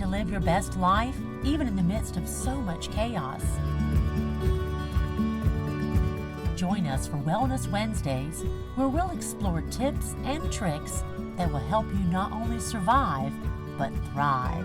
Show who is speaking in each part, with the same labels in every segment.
Speaker 1: to live your best life, even in the midst of so much chaos? Join us for Wellness Wednesdays, where we'll explore tips and tricks that will help you not only survive, but thrive.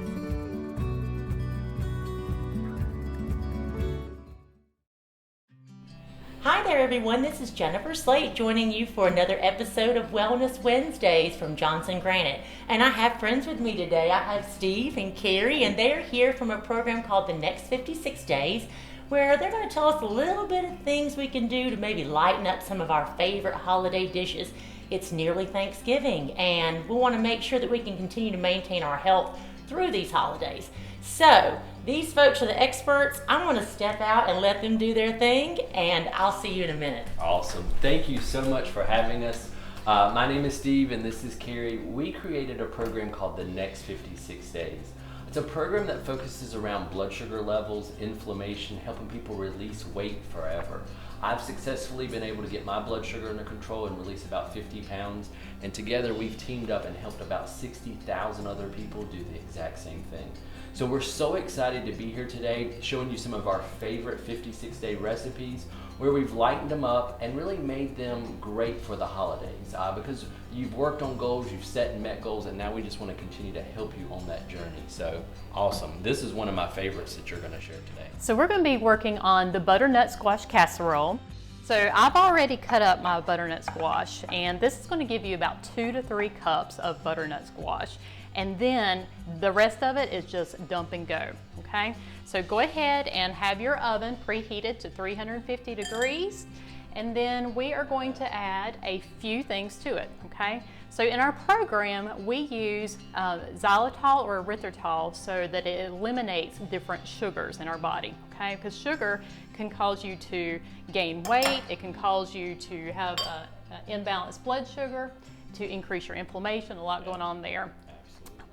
Speaker 2: Hi there everyone, this is Jennifer Slate joining you for another episode of Wellness Wednesdays from Johnson Granite. And I have friends with me today. I have Steve and Carrie, and they're here from a program called The Next 56 Days, where they're going to tell us a little bit of things we can do to maybe lighten up some of our favorite holiday dishes. It's nearly Thanksgiving, and we want to make sure that we can continue to maintain our health through these holidays. So, these folks are the experts. I'm going to step out and let them do their thing, and I'll see you in a minute.
Speaker 3: Awesome. Thank you so much for having us. My name is Steve, and this is Carrie. We created a program called The Next 56 Days. It's a program that focuses around blood sugar levels, inflammation, helping people release weight forever. I've successfully been able to get my blood sugar under control and release about 50 pounds. And together we've teamed up and helped about 60,000 other people do the exact same thing. So we're so excited to be here today, showing you some of our favorite 56-day recipes where we've lightened them up and really made them great for the holidays. Because you've worked on goals, you've set and met goals, and now we just want to continue to help you on that journey. So awesome. This is one of my favorites that you're going to share today.
Speaker 4: So we're going to be working on the butternut squash casserole. So I've already cut up my butternut squash, and this is going to give you about 2 to 3 cups of butternut squash. And then the rest of it is just dump and go, okay? So go ahead and have your oven preheated to 350 degrees, and then we are going to add a few things to it, okay? So in our program, we use xylitol or erythritol so that it eliminates different sugars in our body, okay? Because sugar can cause you to gain weight, it can cause you to have imbalanced blood sugar, to increase your inflammation, a lot going on there.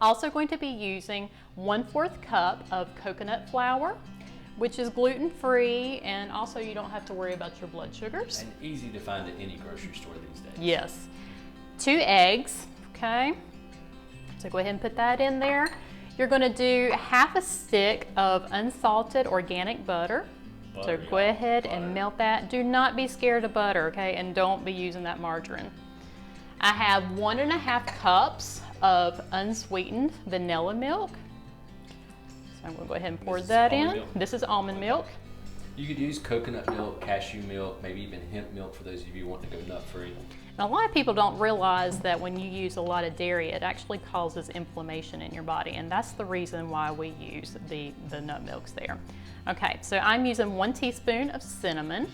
Speaker 4: Also going to be using 1/4 cup of coconut flour, which is gluten-free, and also you don't have to worry about your blood sugars.
Speaker 3: And easy to find at any grocery store these days.
Speaker 4: Yes. 2 eggs, okay? So go ahead and put that in there. You're gonna do 1/2 stick of unsalted organic butter. So go ahead and melt that. Do not be scared of butter, okay? And don't be using that margarine. I have 1.5 cups of unsweetened vanilla milk. So I'm going to go ahead and pour that in. This is almond milk.
Speaker 3: You could use coconut milk, cashew milk, maybe even hemp milk for those of you who want to go nut-free.
Speaker 4: Now, a lot of people don't realize that when you use a lot of dairy, it actually causes inflammation in your body, and that's the reason why we use the nut milks there. Okay, so I'm using 1 teaspoon of cinnamon,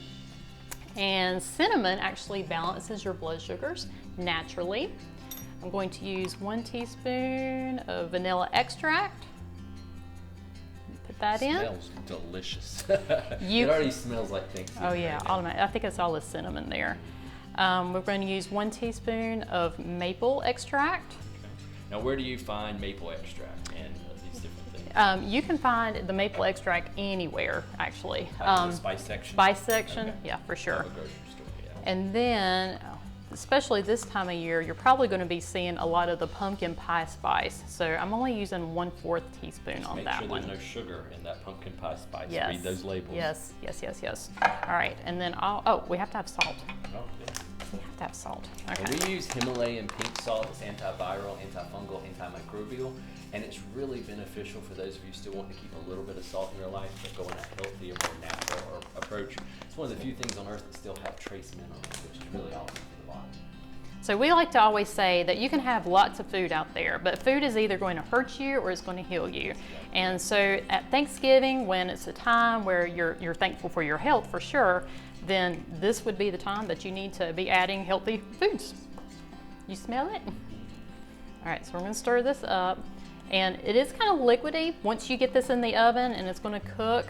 Speaker 4: and cinnamon actually balances your blood sugars naturally. I'm going to use 1 teaspoon of vanilla extract. Put that in.
Speaker 3: Smells delicious. It already smells like Thanksgiving.
Speaker 4: Oh yeah,
Speaker 3: right
Speaker 4: I think it's all the cinnamon there. We're going to use 1 teaspoon of maple extract.
Speaker 3: Okay. Now, where do you find maple extract and these different things?
Speaker 4: You can find the maple extract anywhere, actually.
Speaker 3: Like in the spice section?
Speaker 4: Spice section,
Speaker 3: okay.
Speaker 4: yeah, for sure.
Speaker 3: Of a grocery store, yeah.
Speaker 4: And then, especially this time of year, you're probably going to be seeing a lot of the pumpkin pie spice. So I'm only using 1/4 teaspoon on that one.
Speaker 3: Make sure there's no sugar in that pumpkin pie spice.
Speaker 4: Yes.
Speaker 3: Read those labels.
Speaker 4: Yes, yes, yes, yes. All right, and then we have to have salt.
Speaker 3: Oh, yeah.
Speaker 4: We have to have salt. Okay.
Speaker 3: Well, we use Himalayan pink salt. It's antiviral, antifungal, antimicrobial, and it's really beneficial for those of you who still want to keep a little bit of salt in your life, but go on a healthier, more natural approach. It's one of the few things on earth that still have trace minerals, which is really awesome for the body.
Speaker 4: So we like to always say that you can have lots of food out there, but food is either going to hurt you or it's going to heal you. And so at Thanksgiving, when it's a time where you're thankful for your health for sure, then this would be the time that you need to be adding healthy foods. You smell it? All right, so we're going to stir this up. And it is kind of liquidy. Once you get this in the oven and it's going to cook,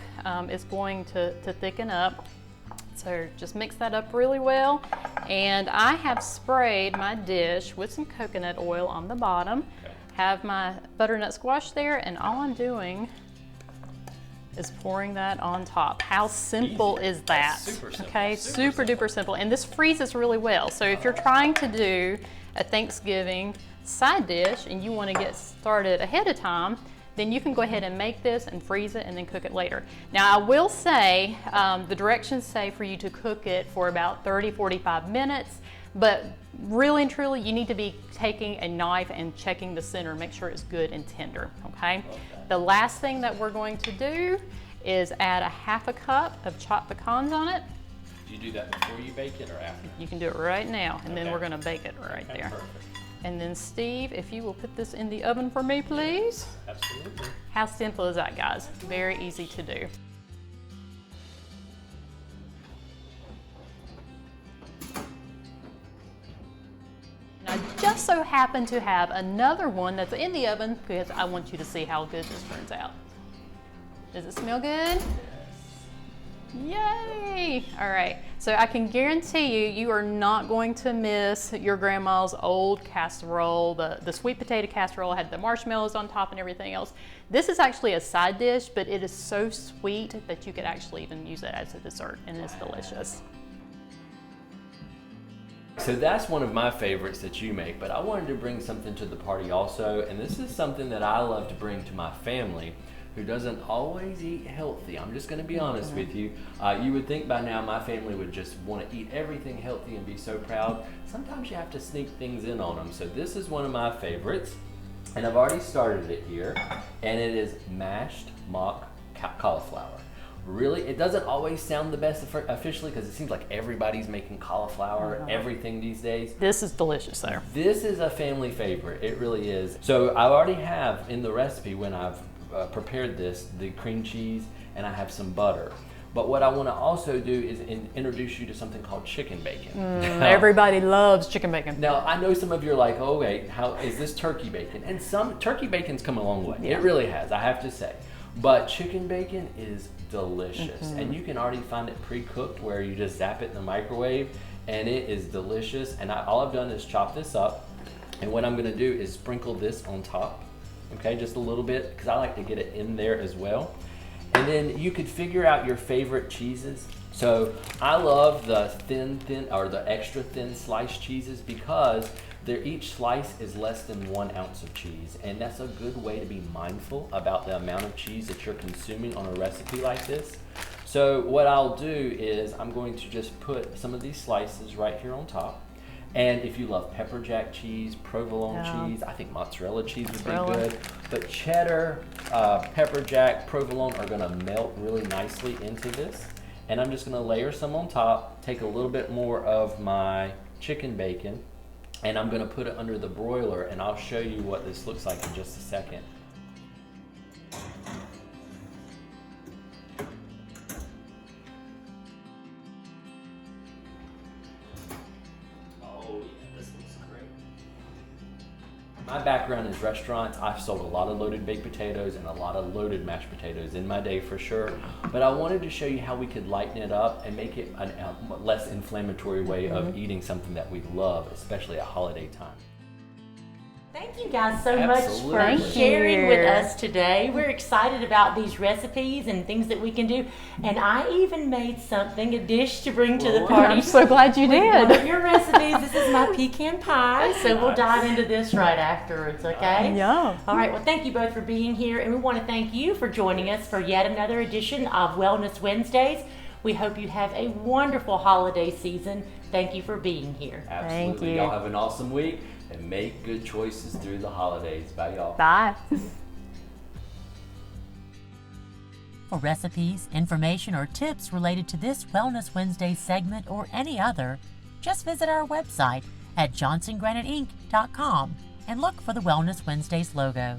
Speaker 4: it's going to thicken up. So just mix that up really well. And I have sprayed my dish with some coconut oil on the bottom.
Speaker 3: Okay.
Speaker 4: Have my butternut squash there, and all I'm doing is pouring that on top. How simple is that?
Speaker 3: Super simple.
Speaker 4: Okay, super duper simple. And this freezes really well. So if you're trying to do a Thanksgiving side dish and you want to get started ahead of time, then you can go ahead and make this and freeze it and then cook it later. Now I will say, the directions say for you to cook it for about 30-45 minutes, but really and truly you need to be taking a knife and checking the center, make sure it's good and tender, okay? The last thing that we're going to do is add a 1/2 cup of chopped pecans on it.
Speaker 3: Do you do that before you bake it or after?
Speaker 4: You can do it right now, and then
Speaker 3: Okay.
Speaker 4: we're gonna bake it right there.
Speaker 3: Perfect.
Speaker 4: And then Steve, if you will put this in the oven for me, please.
Speaker 3: Absolutely.
Speaker 4: How simple is that, guys? Very easy to do. And I just so happen to have another one that's in the oven because I want you to see how good this turns out. Does it smell good? Yay! All right, so I can guarantee you, you are not going to miss your grandma's old casserole. The sweet potato casserole had the marshmallows on top and everything else. This is actually a side dish, but it is so sweet that you could actually even use it as a dessert, and it's delicious.
Speaker 3: So that's one of my favorites that you make, but I wanted to bring something to the party also, and this is something that I love to bring to my family who doesn't always eat healthy. I'm just gonna be honest with you. You would think by now my family would just wanna eat everything healthy and be so proud. Sometimes you have to sneak things in on them. So this is one of my favorites, and I've already started it here, and it is mashed mock cauliflower. Really, it doesn't always sound the best officially because it seems like everybody's making cauliflower, everything these days.
Speaker 4: This is delicious though.
Speaker 3: This is a family favorite, it really is. So I already have in the recipe when I've prepared this, the cream cheese, and I have some butter. But what I want to also do is introduce you to something called chicken bacon.
Speaker 4: Everybody loves chicken bacon.
Speaker 3: Now, I know some of you are like, oh wait, how is this turkey bacon? And some turkey bacon's come a long way.
Speaker 4: Yeah.
Speaker 3: It really has, I have to say. But chicken bacon is delicious. And you can already find it pre-cooked where you just zap it in the microwave, and it is delicious. And all I've done is chop this up, and what I'm gonna do is sprinkle this on top. Okay, just a little bit, because I like to get it in there as well. And then you could figure out your favorite cheeses. So I love the thin, or the extra thin sliced cheeses because each slice is less than 1 ounce of cheese. And that's a good way to be mindful about the amount of cheese that you're consuming on a recipe like this. So what I'll do is I'm going to just put some of these slices right here on top. And if you love pepper jack cheese, provolone cheese, I think mozzarella cheese would be good. But cheddar, pepper jack, provolone are gonna melt really nicely into this. And I'm just gonna layer some on top, take a little bit more of my chicken bacon, and I'm gonna put it under the broiler, and I'll show you what this looks like in just a second. My background is restaurants. I've sold a lot of loaded baked potatoes and a lot of loaded mashed potatoes in my day for sure. But I wanted to show you how we could lighten it up and make it a less inflammatory way of eating something that we love, especially at holiday time.
Speaker 2: Thank you guys so
Speaker 3: Absolutely.
Speaker 2: much for
Speaker 4: Thank
Speaker 2: sharing
Speaker 4: you.
Speaker 2: with us today. We're excited about these recipes and things that we can do. And I even made something, a dish to bring to the party.
Speaker 4: I'm so glad you
Speaker 2: One of
Speaker 4: did.
Speaker 2: your recipes. This is my pecan pie. So we'll dive into this right afterwards, okay?
Speaker 4: Yeah.
Speaker 2: All right, well, thank you both for being here. And we want to thank you for joining us for yet another edition of Wellness Wednesdays. We hope you have a wonderful holiday season. Thank you for being here.
Speaker 3: Absolutely.
Speaker 4: Thank you.
Speaker 3: Y'all have an awesome week and make good choices through the holidays. Bye, y'all.
Speaker 4: Bye.
Speaker 1: For recipes, information, or tips related to this Wellness Wednesday segment or any other, just visit our website at johnsongraniteinc.com and look for the Wellness Wednesdays logo.